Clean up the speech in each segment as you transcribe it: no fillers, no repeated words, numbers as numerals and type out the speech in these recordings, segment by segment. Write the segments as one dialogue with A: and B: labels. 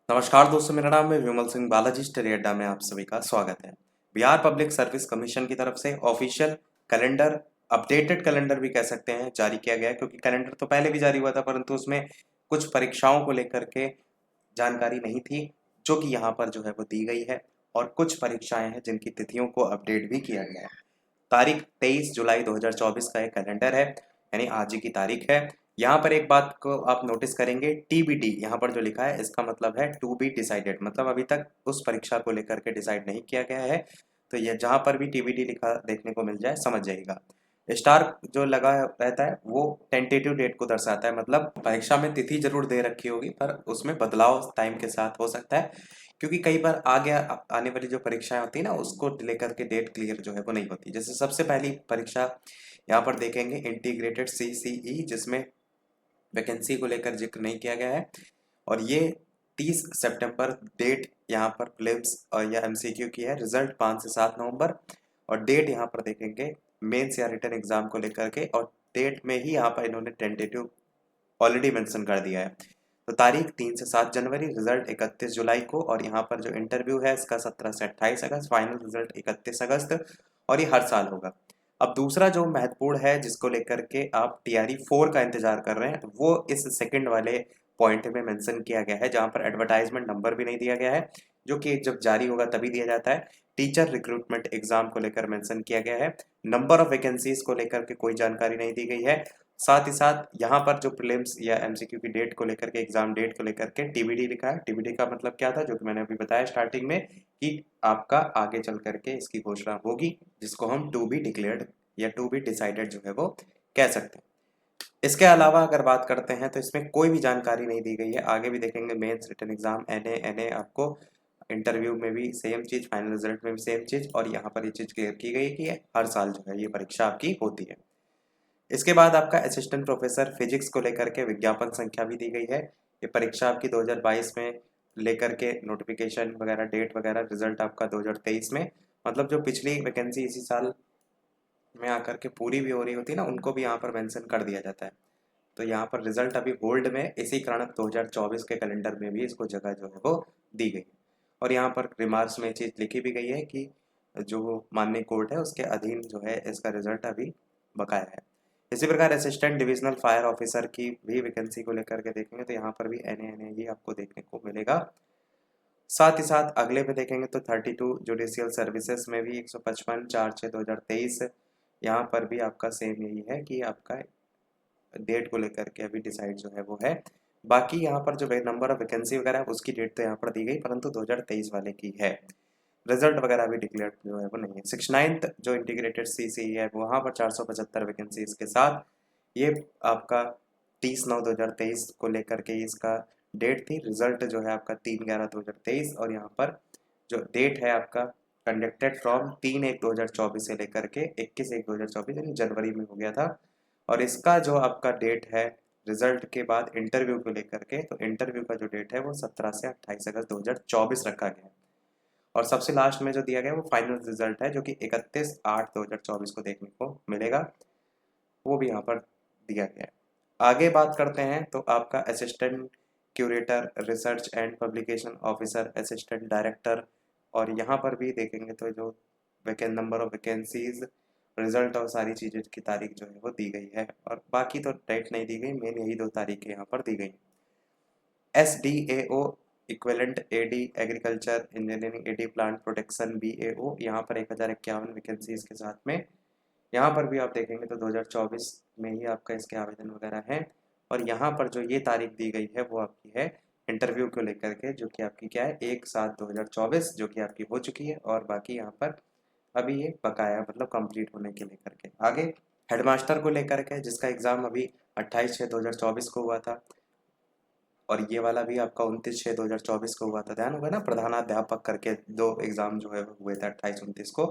A: नमस्कार दोस्तों, मेरा नाम है विमल सिंह बालाजी। स्टडी अड्डा में आप सभी का स्वागत है। बिहार पब्लिक सर्विस कमीशन की तरफ से ऑफिशियल कैलेंडर, अपडेटेड कैलेंडर भी कह सकते हैं, जारी किया गया है। क्योंकि कैलेंडर तो पहले भी जारी हुआ था, परंतु उसमें कुछ परीक्षाओं को लेकर के जानकारी नहीं थी, जो कि यहाँ पर जो है वो दी गई है। और कुछ परीक्षाएं हैं जिनकी तिथियों को अपडेट भी किया गया है। तारीख 23 जुलाई 2024 का एक कैलेंडर है, यानी आज ही की तारीख है। यहाँ पर एक बात को आप नोटिस करेंगे, टीबीडी यहाँ पर जो लिखा है इसका मतलब है टू बी डिसाइडेड, मतलब अभी तक उस परीक्षा को लेकर के डिसाइड नहीं किया गया है। तो ये जहाँ पर भी टीबीडी लिखा देखने को मिल जाए समझ जाइएगा। स्टार जो लगा रहता है वो टेंटेटिव डेट को दर्शाता है, मतलब परीक्षा में तिथि जरूर दे रखी होगी पर उसमें बदलाव टाइम के साथ हो सकता है। क्योंकि कई बार आगे आने वाली जो परीक्षाएं होती है ना, उसको लेकर के डेट क्लियर जो है वो नहीं होती। जैसे सबसे पहली परीक्षा यहाँ पर देखेंगे इंटीग्रेटेड सीसीई, जिसमें वैकेंसी को लेकर जिक्र नहीं किया गया है। और ये 30 सितंबर डेट यहाँ पर प्रीलिम्स और या एमसीक्यू की है। रिजल्ट 5 से 7 नवंबर। और डेट यहाँ पर देखेंगे मेंस या रिटन एग्जाम को लेकर के, और डेट में ही यहाँ पर इन्होंने टेंटेटिव ऑलरेडी मेंशन कर दिया है। तो तारीख 3 से 7 जनवरी, रिजल्ट 31 जुलाई को। और यहाँ पर जो इंटरव्यू है इसका 17 से 28 अगस्त, फाइनल रिजल्ट 31 अगस्त। और ये हर साल होगा। अब दूसरा जो महत्वपूर्ण है जिसको लेकर के आप टीआरई 4 का इंतजार कर रहे हैं, तो वो इस सेकंड वाले पॉइंट में मेंशन किया गया है, जहां पर एडवर्टाइजमेंट नंबर भी नहीं दिया गया है, जो कि जब जारी होगा तभी दिया जाता है। टीचर रिक्रूटमेंट एग्जाम को लेकर मेंशन किया गया है। नंबर ऑफ वैकेंसीज को लेकर के कोई जानकारी नहीं दी गई है। साथ ही साथ यहाँ पर जो प्रीलिम्स या एमसीक्यू की डेट को लेकर के, एग्जाम डेट को लेकर के टीबीडी लिखा है। टीबीडी का मतलब क्या था, जो कि मैंने अभी बताया स्टार्टिंग में, कि आपका आगे चल करके इसकी घोषणा होगी, जिसको हम टू बी डिक्लेयर्ड या टू बी डिसाइडेड जो है वो कह सकते हैं। इसके अलावा अगर बात करते हैं तो इसमें कोई भी जानकारी नहीं दी गई है। आगे भी देखेंगे मेंस, रिटन एग्जाम, एनए आपको इंटरव्यू में भी सेम चीज, फाइनल रिजल्ट में भी सेम चीज। और यहाँ पर ये चीज क्लियर की गई है कि हर साल जो है ये परीक्षा आपकी होती है। इसके बाद आपका असिस्टेंट प्रोफेसर फिजिक्स को लेकर के विज्ञापन संख्या भी दी गई है। ये परीक्षा आपकी 2022 में लेकर के नोटिफिकेशन वगैरह, डेट वगैरह, रिजल्ट आपका 2023 में। मतलब जो पिछली वैकेंसी इसी साल में आकर के पूरी भी हो रही होती है ना, उनको भी यहाँ पर मेंशन कर दिया जाता है। तो यहाँ पर रिजल्ट अभी होल्ड में, इसी कारण 2024 के कैलेंडर में भी इसको जगह जो है वो दी गई। और यहाँ पर रिमार्क्स में चीज़ लिखी भी गई है कि जो माननीय कोर्ट है उसके अधीन जो है इसका रिजल्ट अभी बकाया है। इसी प्रकार असिस्टेंट डिविजनल फायर ऑफिसर की भी वैकेंसी को लेकर के देखेंगे तो यहाँ पर भी एन ही आपको देखने को मिलेगा। साथ ही साथ अगले पे देखेंगे तो 32 जुडिशियल सर्विसेज में भी 155 4/6/2023, यहाँ पर भी आपका सेम यही है कि आपका डेट को लेकर के अभी डिसाइड जो है वो है। बाकी यहाँ पर जो नंबर ऑफ वैकेंसी वगैरह है उसकी डेट तो यहाँ पर दी गई, परंतु 2023 वाले की है। रिजल्ट वगैरह भी डिक्लेयर जो है वो नहीं है। 69th जो इंटीग्रेटेड सीसी है वहाँ पर 475 वैकेंसी के साथ, ये आपका 30/9/2023 को लेकर के इसका डेट थी। रिजल्ट जो है आपका 3/11/2023। और यहाँ पर जो डेट है आपका कंडक्टेड फ्रॉम 3/1/2024 से लेकर के 21/1/2024, यानी जनवरी में हो गया था। और इसका जो आपका डेट है रिजल्ट के बाद इंटरव्यू को लेकर के, तो इंटरव्यू का जो डेट है वो 17 से 28 अगस्त 2024 रखा गया है। और सबसे लास्ट में जो दिया गया है वो फाइनल रिजल्ट है, जो कि 31/8/2024 को देखने को मिलेगा। वो भी यहाँ पर दिया गया है। आगे बात करते हैं तो आपका assistant curator, research and publication officer, assistant director. और यहाँ पर भी देखेंगे तो जो नंबर ऑफ वैकेंसीज, रिजल्ट और सारी चीज़ों की तारीख जो है वो दी गई है। और बाकी तो डेट नहीं दी गई, मेन यही 2 तारीखें यहाँ पर दी गई। SDAO equivalent AD agriculture engineering, AD plant protection BAO, यहाँ पर 1051 वैकेंसीज के साथ में। यहाँ पर भी आप देखेंगे तो 2024 में ही आपका इसके आवेदन वगैरह हैं। और यहाँ पर जो ये तारीख दी गई है वो आपकी है इंटरव्यू को लेकर के, जो कि आपकी क्या है 1/7/2024, जो कि आपकी हो चुकी है। और बाकी यहाँ पर अभी ये बकाया, मतलब कंप्लीट होने के लेकर के। आगे हेडमास्टर को लेकर के, जिसका एग्ज़ाम अभी 28/6/2024 को हुआ था। और ये वाला भी आपका 29/6/2024 को हुआ था। ध्यान होगा ना, प्रधानाध्यापक करके 2 एग्ज़ाम जो है हुए थे 28-29 को।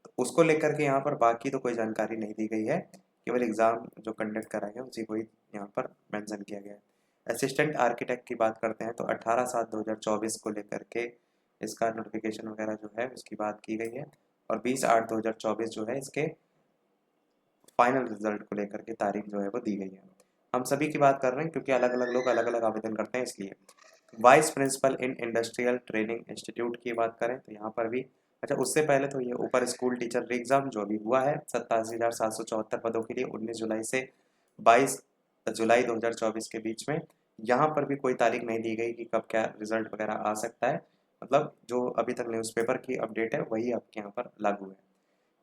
A: तो उसको लेकर के यहाँ पर बाकी तो कोई जानकारी नहीं दी गई है, केवल एग्ज़ाम जो कंडक्ट करा गया उसी को ही यहाँ पर मेंशन किया गया है। असिस्टेंट आर्किटेक्ट की बात करते हैं तो 18/7/2024 को लेकर के इसका नोटिफिकेशन वगैरह जो है उसकी बात की गई है। और 20/8/2024 जो है इसके फाइनल रिजल्ट को लेकर के तारीख जो है वो दी गई है। हम सभी की बात कर रहे हैं क्योंकि अलग अलग लोग अलग अलग आवेदन करते हैं इसलिए। Vice principal in industrial training institute की बात करें तो यहाँ पर भी अच्छा, उससे पहले तो ये ऊपर स्कूल टीचर री एग्जाम जो अभी हुआ है 87,774 पदों के लिए 19 जुलाई से 22 जुलाई 2024 के बीच में, यहाँ पर भी कोई तारीख नहीं दी गई कि कब क्या रिजल्ट वगैरह आ सकता है। मतलब जो अभी तक न्यूज़पेपर की अपडेट है वही आपके यहाँ पर लागू है।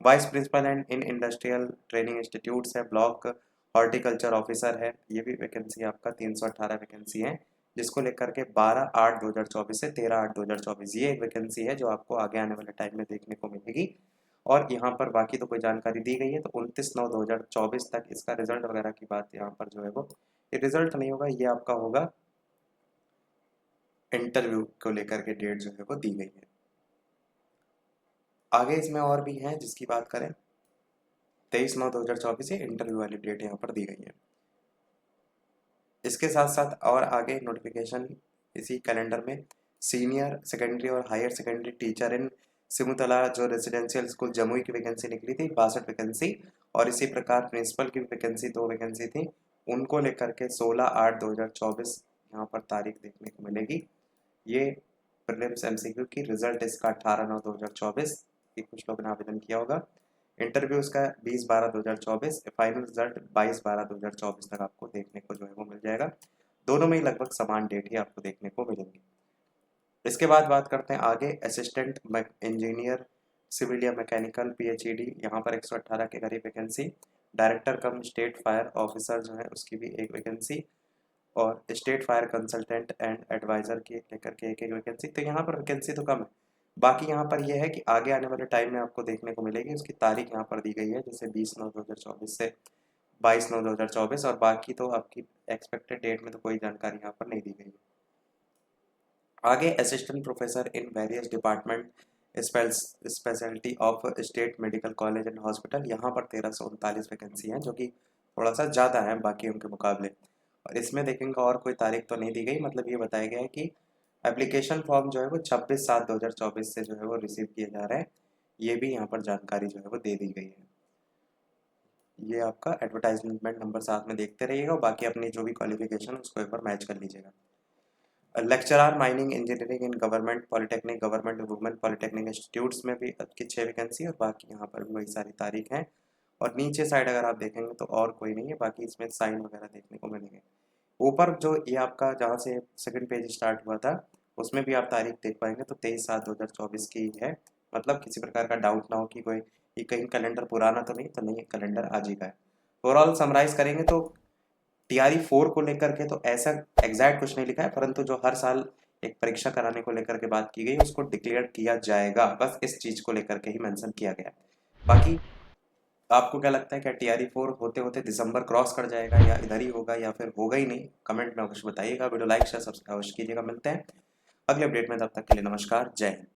A: Vice principal and in industrial training institutes है, ब्लॉक हॉर्टिकल्चर ऑफिसर है, ये भी वैकेंसी आपका 318 वैकेंसी है, जिसको लेकर के 12/8/2024 से 13/8/2024 ये एक वैकेंसी है जो आपको आगे आने वाले टाइम में देखने को मिलेगी। और यहाँ पर बाकी तो कोई जानकारी दी गई है, तो 29/9/2024 तक इसका रिजल्ट वगैरह की बात यहाँ पर जो है वो, ये रिजल्ट नहीं होगा, ये आपका होगा इंटरव्यू को लेकर के डेट जो है वो दी गई है। आगे इसमें और भी हैं जिसकी बात करें, 23/9/2024 से इंटरव्यू वाली डेट यहाँ पर दी गई है। इसके साथ साथ और आगे नोटिफिकेशन इसी कैलेंडर में सीनियर सेकेंडरी और हायर सेकेंडरी टीचर इन सिमुतला जो रेजिडेंशियल स्कूल जमुई की वैकेंसी निकली थी 62 वैकेंसी, और इसी प्रकार प्रिंसिपल की वैकेंसी 2 वैकेंसी थी, उनको लेकर के 16/8/2024 यहाँ पर तारीख देखने को मिलेगी। ये प्रीलिम्स एमसीक्यू की रिजल्ट इसका 18/9/2024, कुछ लोगों ने आवेदन किया होगा। इंटरव्यू उसका 20/12/2024, फाइनल रिजल्ट 22/12/2024 तक आपको देखने को जो है वो मिल जाएगा। दोनों में ही लगभग समान डेट ही आपको देखने को मिलेंगी। इसके बाद बात करते हैं आगे, असिस्टेंट इंजीनियर सिविल या मैकेनिकल PhD, यहाँ पर 118 के करीब vacancy, director cum state fire officer जो है उसकी भी एक वैकेंसी, और state fire consultant and advisor की लेकर के एक वैकेंसी। तो यहाँ पर वैकेंसी तो कम है, बाकी यहाँ पर यह है कि आगे आने वाले टाइम में आपको देखने को मिलेगी। उसकी तारीख यहाँ पर दी गई है, जैसे 20/9/2024 से 22/9/2024, और बाकी तो आपकी एक्सपेक्टेड डेट में तो कोई जानकारी यहाँ पर नहीं दी गई है। आगे assistant professor in various department speciality of state medical college and hospital, यहाँ पर 1339 वैकेंसी हैं, जो कि थोड़ा सा ज़्यादा है बाकी उनके मुकाबले। और इसमें देखेंगे और कोई तारीख तो नहीं दी गई, मतलब ये बताया गया है कि एप्लीकेशन फॉर्म जो है वो 26/7/2024 से जो है वो रिसीव किए जा रहे हैं। ये भी यहाँ पर जानकारी जो है वो दे दी गई है। ये आपका एडवर्टाइजमेंट नंबर साथ में देखते रहिएगा, और बाकी अपनी जो भी क्वालिफिकेशन है उसको एक बार मैच कर लीजिएगा। Lecturer mining engineering in government polytechnic, government women polytechnic institutes में भी आपकी 6 वैकेंसी, और बाकी यहाँ पर भी वही सारी तारीख हैं। और नीचे साइड अगर आप देखेंगे तो और कोई नहीं है, बाकी इसमें साइन वगैरह देखने को मिलेंगे। ऊपर जो ये आपका जहाँ से सेकंड पेज स्टार्ट हुआ था उसमें भी आप तारीख देख पाएंगे, तो 23/7/2024 की है। मतलब किसी प्रकार का डाउट ना हो कि कोई ये कहीं कैलेंडर पुराना तो नहीं, तो नहीं, कैलेंडर आज ही का है। ओवरऑल समराइज करेंगे तो TRE 4 को लेकर के तो ऐसा एग्जैक्ट कुछ नहीं लिखा है, परंतु जो हर साल एक परीक्षा कराने को लेकर के बात की गई उसको डिक्लेयर किया जाएगा, बस इस चीज को लेकर के ही मेंशन किया गया। बाकी आपको क्या लगता है, क्या TRE 4 होते होते दिसंबर क्रॉस कर जाएगा, या इधर ही होगा, या फिर होगा ही नहीं? कमेंट में अवश्य बताइएगा। वीडियो लाइक शेयर सब्सक्राइब अवश्य कीजिएगा। मिलते हैं अगले अपडेट में, तब तक के लिए नमस्कार, जय हिंद।